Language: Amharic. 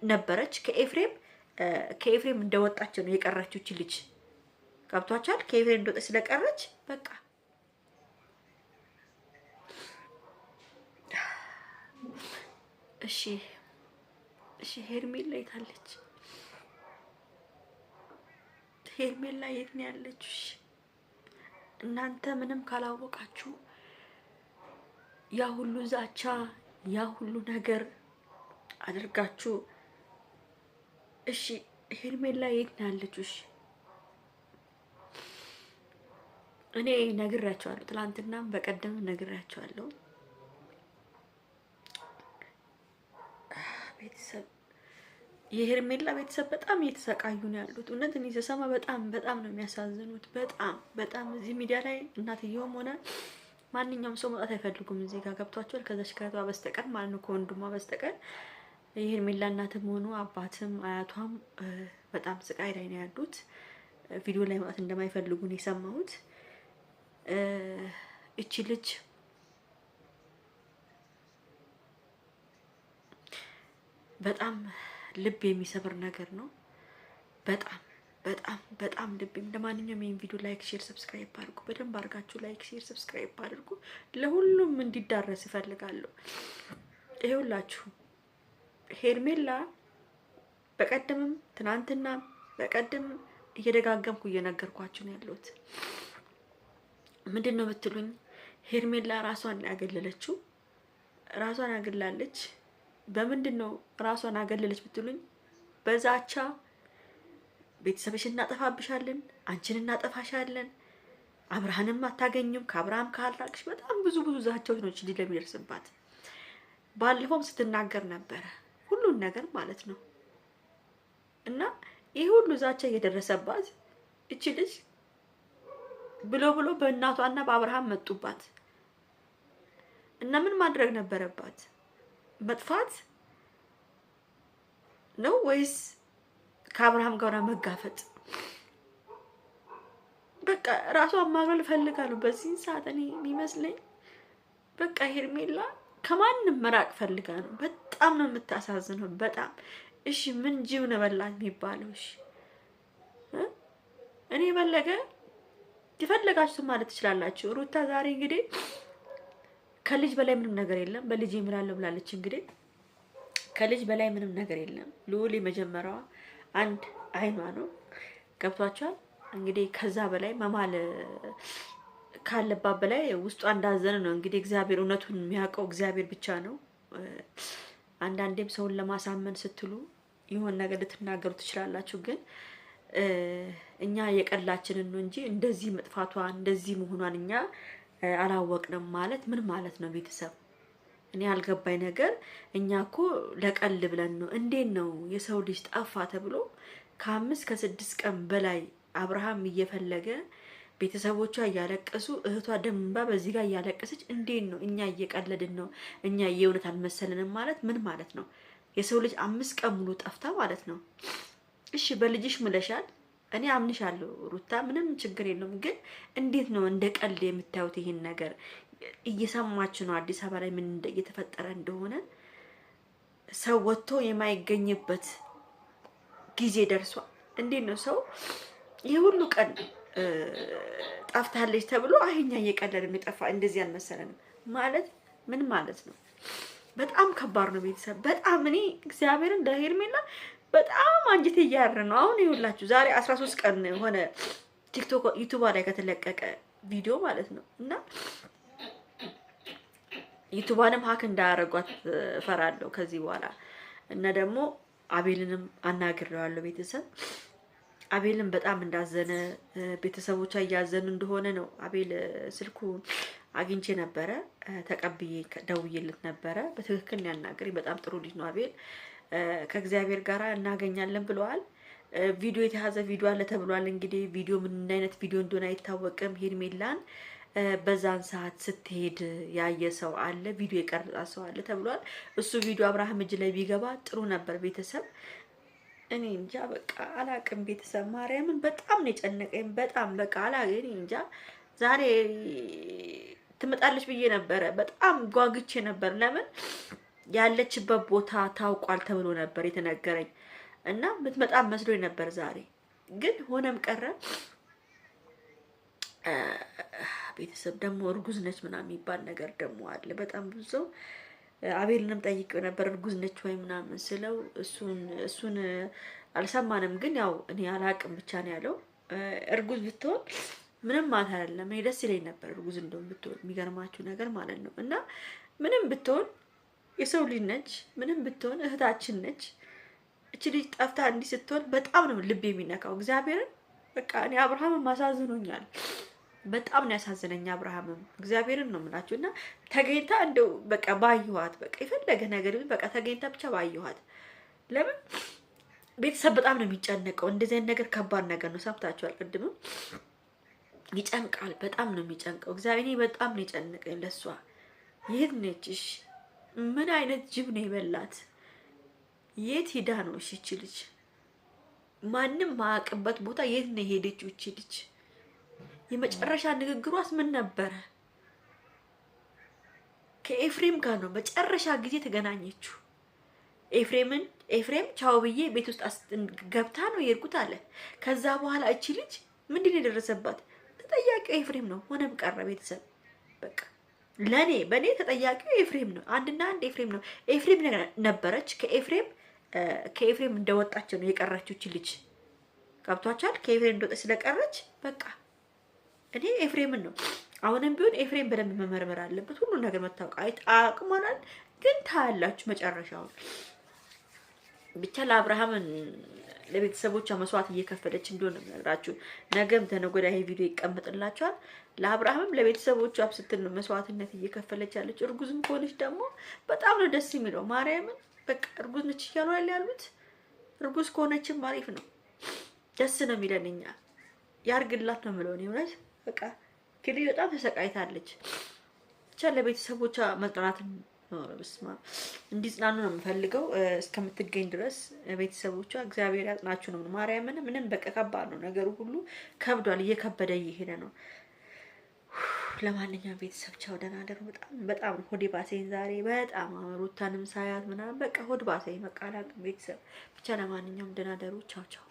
ነበረች ከኤፍሬም እንደወጣች ነው የቀረችው እቺ ልጅ ገብቷቻል። ከኤፍሬም እንደወጣች ስለቀረች በቃ እሺ ሄርሜላ የታለች? ሄርሜላ የት ነው ያለችው? እሺ እናንተ ምንም ካላወቃችሁ ያ ሁሉ ዛቻ ያ ሁሉ ነገር አድርጋችሁ እሺ ሄርሜላ የት ነው ያለችው? እሺ እኔ ነግራቸዋለሁ፣ ትላንትናም በቀደም ነግራቸዋለሁ። ቤተሰብ የሄርሜላ ቤተሰብ በጣም እየተሰቃዩ ነው ያሉት። እውነት እኔ ስሰማ በጣም ነው የሚያሳዝኑት። በጣም እዚህ ሚዲያ ላይ እናትየውም ሆነ ማንኛውም ሰው መውጣት አይፈልጉም። እዚህ ጋር ገብቷቸዋል። ከዛች ከቷ በስተቀር ማለት ነው ከወንድሟ በስተቀር የሄርሜላ እናትም ሆኑ አባትም አያቷም በጣም ስቃይ ላይ ነው ያሉት። ቪዲዮ ላይ መውጣት እንደማይፈልጉ ነው የሰማሁት። እቺ ልጅ በጣም ልብ የሚሰብር ነገር ነው። በጣም ልብ። ለማንኛውም ይሄን ቪዲዮ ላይክ፣ ሼር፣ ሰብስክራይብ አድርጉ። በደንብ አድርጋችሁ ላይክ፣ ሼር፣ ሰብስክራይብ አድርጉ። ለሁሉም እንዲዳረስ ይፈልጋለሁ። ይኸውላችሁ ሄርሜላ በቀደምም ትናንትና በቀደም እየደጋገምኩ እየነገርኳችሁ ነው ያለሁት። ምንድነው የምትሉኝ? ሄርሜላ ራሷን ያገለለችው ራሷን ያገላለች። በምንድነው ራሷን አገለለች ብትሉኝ? በዛቻ ቤተሰብሽን እናጠፋብሻለን፣ አንቺን እናጠፋሻለን፣ አብርሃንም አታገኙም፣ ከአብርሃም ካልራቅሽ በጣም ብዙ ዛቻዎች ነው እንጂ ለሚደርስባት ባለፈውም ስትናገር ነበረ ሁሉን ነገር ማለት ነው። እና ይሄ ሁሉ ዛቻ እየደረሰባት እቺ ልጅ ብሎ በእናቷና በአብርሃም መጡባት እና ምን ማድረግ ነበረባት? መጥፋት ነው ወይስ ከአብርሃም ጋር መጋፈጥ? በቃ ራሷን ማግለል ፈልጋለሁ በዚህ ሰዓት እኔ የሚመስለኝ። በቃ ሄርሜላ ከማንም መራቅ ፈልጋ ነው። በጣም ነው የምታሳዝነው። በጣም እሺ ምን ጅብ ነው በላት የሚባለው? እሺ እኔ በለገ ትፈልጋችሁ ማለት ትችላላችሁ። ሩታ ዛሬ እንግዲህ ከልጅ በላይ ምንም ነገር የለም በልጅ ይምላል ብላለች። እንግዲህ ከልጅ በላይ ምንም ነገር የለም። ልዑል የመጀመሪያዋ አንድ አይኗ ነው። ገብቷቸዋል። እንግዲህ ከዛ በላይ መማል ካለባት በላይ ውስጧ እንዳዘነ ነው። እንግዲህ እግዚአብሔር እውነቱን የሚያውቀው እግዚአብሔር ብቻ ነው። አንዳንዴም ሰውን ለማሳመን ስትሉ ይሆን ነገር ልትናገሩ ትችላላችሁ። ግን እኛ የቀላችንን ነው እንጂ እንደዚህ መጥፋቷ እንደዚህ መሆኗን እኛ አላወቅንም። ማለት ምን ማለት ነው? ቤተሰብ እኔ ያልገባኝ ነገር እኛ እኮ ለቀል ብለን ነው። እንዴት ነው የሰው ልጅ ጠፋ ተብሎ ከ5 ከ6 ቀን በላይ አብርሃም እየፈለገ ቤተሰቦቿ እያለቀሱ እህቷ ደምባ በዚህ ጋር እያለቀሰች እንዴት ነው እኛ እየቀለድን ነው? እኛ የእውነት አልመሰለንም ማለት ምን ማለት ነው? የሰው ልጅ 5 ቀን ሙሉ ጠፍታ ማለት ነው። እሺ በልጅሽ ምለሻል፣ እኔ አምንሻለሁ ሩታ፣ ምንም ችግር የለውም። ግን እንዴት ነው እንደ ቀልድ የምታዩት? ይሄን ነገር እየሰማችሁ ነው። አዲስ አበባ ላይ ምን እየተፈጠረ እንደሆነ ሰው ወጥቶ የማይገኝበት ጊዜ ደርሷል። እንዴት ነው ሰው ይሄ ሁሉ ቀን ጠፍታለች ተብሎ አህኛ እየቀለድን የጠፋ እንደዚህ አልመሰለንም ማለት ምን ማለት ነው? በጣም ከባድ ነው ቤተሰብ። በጣም እኔ እግዚአብሔርን ለሄርሜላ በጣም አንጀቴ እያረ ነው። አሁን ይኸውላችሁ ዛሬ 13 ቀን ሆነ ቲክቶክ ዩቲዩብ ላይ ከተለቀቀ ቪዲዮ ማለት ነው። እና ዩቲዩብንም ሀክ እንዳያረጓት ፈራለሁ ከዚህ በኋላ። እና ደግሞ አቤልንም አናግሬዋለሁ ቤተሰብ። አቤልን በጣም እንዳዘነ ቤተሰቦቿ እያዘኑ እንደሆነ ነው። አቤል ስልኩ አግኝቼ ነበረ፣ ተቀብዬ ደውዬለት ነበረ። በትክክል ያናገረኝ በጣም ጥሩ ልጅ ነው አቤል። ከእግዚአብሔር ጋር እናገኛለን ብለዋል። ቪዲዮ የተያዘ ቪዲዮ አለ ተብሏል። እንግዲህ ቪዲዮ ምን አይነት ቪዲዮ እንደሆነ አይታወቅም። ሄርሜላን በዛን ሰዓት ስትሄድ ያየ ሰው አለ፣ ቪዲዮ የቀረጻ ሰው አለ ተብሏል። እሱ ቪዲዮ አብርሃም እጅ ላይ ቢገባ ጥሩ ነበር ቤተሰብ። እኔ እንጃ በቃ አላቅም ቤተሰብ። ማርያምን በጣም ነው የጨነቀኝ። በጣም በቃ አላገኝ እንጃ። ዛሬ ትመጣለች ብዬ ነበረ፣ በጣም ጓግቼ ነበር። ለምን ያለችበት ቦታ ታውቋል ተብሎ ነበር የተነገረኝ እና ምትመጣ መስሎኝ ነበር ዛሬ። ግን ሆነም ቀረ ቤተሰብ ደግሞ እርጉዝ ነች ምናምን የሚባል ነገር ደግሞ አለ። በጣም ብዙ ሰው አቤልንም ጠይቄው ነበር እርጉዝ ነች ወይ ምናምን ስለው እሱን አልሰማንም። ግን ያው እኔ አላቅም ብቻ ነው ያለው። እርጉዝ ብትሆን ምንም ማለት አይደለም። እኔ ደስ ይለኝ ነበር እርጉዝ እንደውም ብትሆን፣ የሚገርማችሁ ነገር ማለት ነው። እና ምንም ብትሆን የሰው ልጅ ነች፣ ምንም ብትሆን እህታችን ነች። እቺ ልጅ ጠፍታ እንዲህ ስትሆን በጣም ነው ልብ የሚነካው። እግዚአብሔርን በቃ እኔ አብርሃምም አሳዝኖኛል። በጣም ነው ያሳዝነኝ አብርሃምም። እግዚአብሔርን ነው የምላችሁ። እና ተገኝታ እንደው በቃ ባየኋት፣ በቃ የፈለገ ነገር በቃ ተገኝታ ብቻ ባየኋት። ለምን ቤተሰብ በጣም ነው የሚጨነቀው። እንደዚህ አይነት ነገር ከባድ ነገር ነው። ሰምታችኋል። ቅድምም ይጨንቃል። በጣም ነው የሚጨንቀው። እግዚአብሔር በጣም ነው የጨነቀኝ ለሷ። የት ነች? እሺ ምን አይነት ጅብ ነው የበላት? የት ሄዳ ነው? እሺ እቺ ልጅ ማንም ማያውቅበት ቦታ የት ነው ሄደችው? እቺ ልጅ የመጨረሻ ንግግሯስ ምን ነበረ? ከኤፍሬም ጋር ነው መጨረሻ ጊዜ ተገናኘችው። ኤፍሬም ቻው ብዬ ቤት ውስጥ ገብታ ነው የሄድኩት አለ። ከዛ በኋላ እቺ ልጅ ምንድን ነው የደረሰባት? ተጠያቂው ኤፍሬም ነው። ሆነም ቀረ ቤተሰብ በቃ በእኔ ተጠያቂው ኤፍሬም ነው። አንድና አንድ ኤፍሬም ነው። ኤፍሬም ነበረች። ከኤፍሬም እንደወጣች ነው የቀረችው እቺ ልጅ። ገብቷቻል? ከኤፍሬም እንደወጣች ስለቀረች በቃ እኔ ኤፍሬምን ነው። አሁንም ቢሆን ኤፍሬም በደንብ መመርመር አለበት። ሁሉ ነገር መታወቅ አቅሟናል። ግን ታያላችሁ መጨረሻውን። ብቻ ለአብርሃምን ለቤተሰቦቿ መስዋዕት እየከፈለች እንደሆነ ነግራችሁ፣ ነገም ተነገ ወዲያ ይሄ ቪዲዮ ይቀመጥላችኋል። ለአብርሃምም ለቤተሰቦቿ ስትል ነው መስዋዕትነት እየከፈለች ያለች። እርጉዝም ከሆነች ደግሞ በጣም ነው ደስ የሚለው። ማርያምን በቃ እርጉዝ ነች እያሉ ያሉት። እርጉዝ ከሆነችም አሪፍ ነው፣ ደስ ነው የሚለን እኛ። ያርግላት ነው የምለው እኔ እውነት በቃ ክሊ በጣም ተሰቃይታለች። ብቻ ለቤተሰቦቿ መጽናናት በስማ እንዲጽናኑ ነው የምፈልገው። እስከምትገኝ ድረስ ቤተሰቦቿ እግዚአብሔር ያጽናችሁ ነው። ማርያምን ምንም በቃ ከባድ ነው ነገሩ ሁሉ ከብዷል፣ እየከበደ እየሄደ ነው። ለማንኛውም ቤተሰብ ቻው፣ ደህና ደሩ። በጣም ሆዴ ባሰኝ ዛሬ በጣም ሩታንም ሳያት ምናምን በቃ ሆድ ባሰኝ። በቃ አላውቅም ቤተሰብ ብቻ። ለማንኛውም ደህና ደሩ። ቻው ቻው።